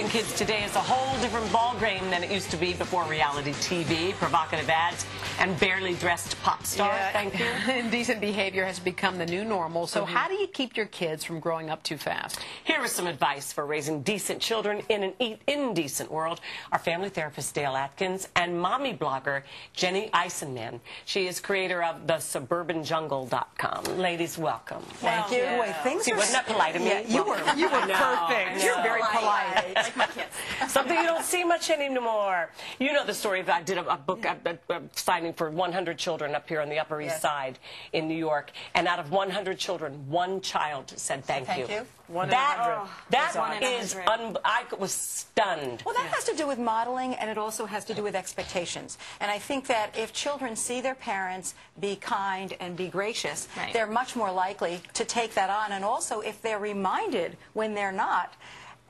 Kids today is a whole different ballgame than it used to be before reality TV, provocative ads, and barely dressed pop star. Yeah. Thank you. Indecent behavior has become the new normal. So how do you keep your kids from growing up too fast? Here is some advice for raising decent children in an indecent world. Our family therapist, Dale Atkins, and mommy blogger, Jenny Eisenman. She is creator of the suburbanjungle.com. Ladies, welcome. Thank you. Yeah. Wait, things See, are wasn't that polite of me? Yeah, you were perfect. You're very polite. Like my kids. Something you don't see much anymore. You know the story that I did a book signing for 100 children up here on the Upper East Side in New York, and out of 100 children, one child said thank you. That is, I was stunned. Well, that has to do with modeling, and it also has to do with expectations. And I think that if children see their parents be kind and be gracious, they're much more likely to take that on. And also, if they're reminded when they're not,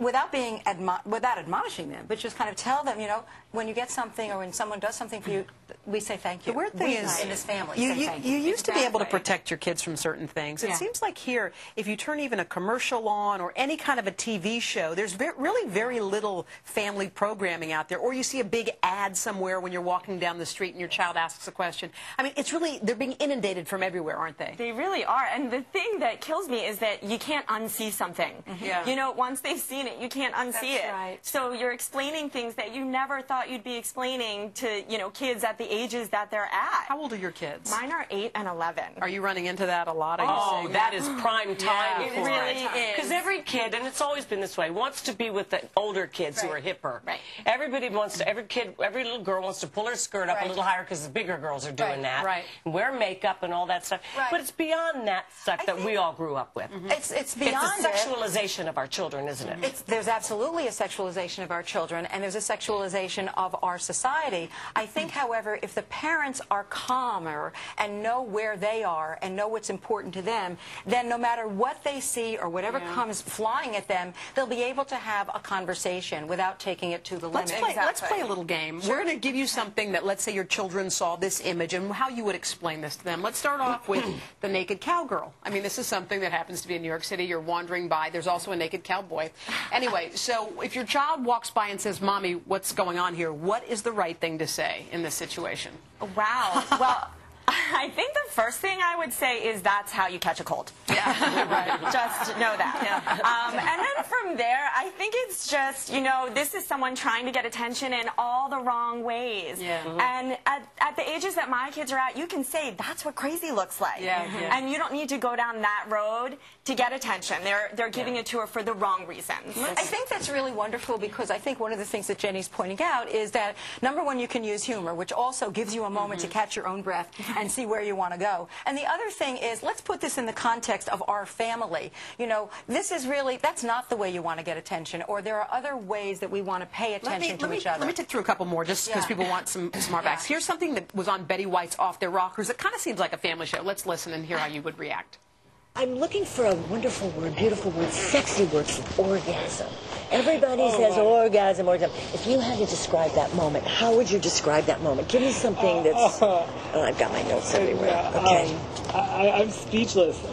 without admonishing them, but just kind of tell them, you know, when you get something or when someone does something for you, we say thank you. The weird thing is, in this family, you used to be able to protect your kids from certain things. It seems like here, if you turn even a commercial on or any kind of a TV show, there's really very little family programming out there. Or you see a big ad somewhere when you're walking down the street and your child asks a question. I mean, it's really, they're being inundated from everywhere, aren't they? They really are. And the thing that kills me is that you can't unsee something. You know, once they've seen it, you can't unsee it. Right. So you're explaining things that you never thought you'd be explaining to, you know, kids at the ages that they're at. How old are your kids? Mine are 8 and 11. Are you running into that a lot? Oh, that is prime time. It really is. Because every kid, and it's always been this way, wants to be with the older kids who are hipper. Everybody wants to, every little girl wants to pull her skirt up a little higher because the bigger girls are doing that. And wear makeup and all that stuff. But it's beyond that stuff that we all grew up with. It's beyond It's a sexualization of our children, isn't it? There's absolutely a sexualization of our children, and there's a sexualization of our society. I think, however, if the parents are calmer and know where they are and know what's important to them, then no matter what they see or whatever comes flying at them, they'll be able to have a conversation without taking it to the limit. Let's play a little game. We're going to give you something that, let's say your children saw this image and how you would explain this to them. Let's start off with the naked cowgirl. I mean, this is something that happens to be in New York City. You're wandering by. There's also a naked cowboy. Anyway, so if your child walks by and says, "Mommy, what's going on here?" what is the right thing to say in this situation? Wow. Well, I think the first thing I would say is that's how you catch a cold. Just know that. And then from there, I think it's just, you know, this is someone trying to get attention in all the wrong ways. And at the ages that my kids are at, you can say that's what crazy looks like. And you don't need to go down that road to get attention. They're giving it to her for the wrong reasons. I think that's really wonderful because I think one of the things that Jenny's pointing out is that, number one, you can use humor, which also gives you a moment to catch your own breath and see where you want to go. And the other thing is, let's put this in the context of our family. You know, this is really, that's not the way you want to get attention, or there are other ways that we want to pay attention to each other. Let me take through a couple more just because people want some smart facts. Here's something that was on Betty White's Off Their Rockers. It kind of seems like a family show. Let's listen and hear how you would react. I'm looking for a wonderful word, beautiful word, sexy word for orgasm. Everybody says orgasm, orgasm. If you had to describe that moment, how would you describe that moment? Give me something that's... Oh, I've got my notes everywhere. Okay. I'm speechless.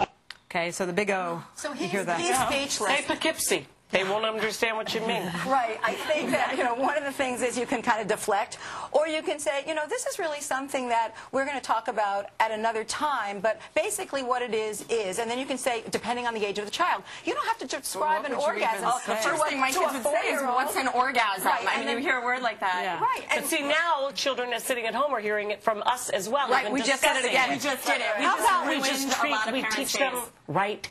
Okay, so the big O. So you hear that? he's speechless. Say Poughkeepsie. They won't understand what you mean. Right. I think that, you know, one of the things is you can kind of deflect, or you can say, you know, this is really something that we're going to talk about at another time, but basically what it is, and then you can say, depending on the age of the child, you don't have to describe an orgasm. The first thing my kids would say is, what's an orgasm? I mean, you hear a word like that. But see, now children are sitting at home are hearing it from us as well. We just said it again. We just did it. How about we teach them right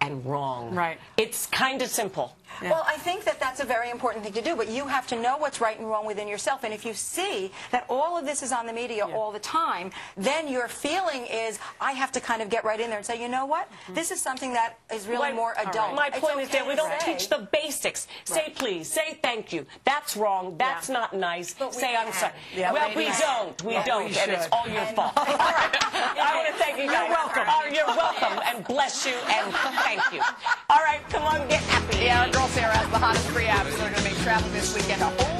and wrong. It's kind of simple. Well, I think that that's a very important thing to do, but you have to know what's right and wrong within yourself. And if you see that all of this is on the media all the time, then your feeling is, I have to kind of get right in there and say, you know what? This is something that is really more adult. My point is that we don't teach the basics. Say please, say thank you. That's wrong. That's not nice. Say I'm sorry. Well, we don't. We don't, and it's all your fault. All right. I want to thank you guys. You're welcome. You're welcome, and bless you, and thank you. All right, come on, get happy. Yeah, our girl Sarah has the hottest free apps that are going to make travel this weekend a whole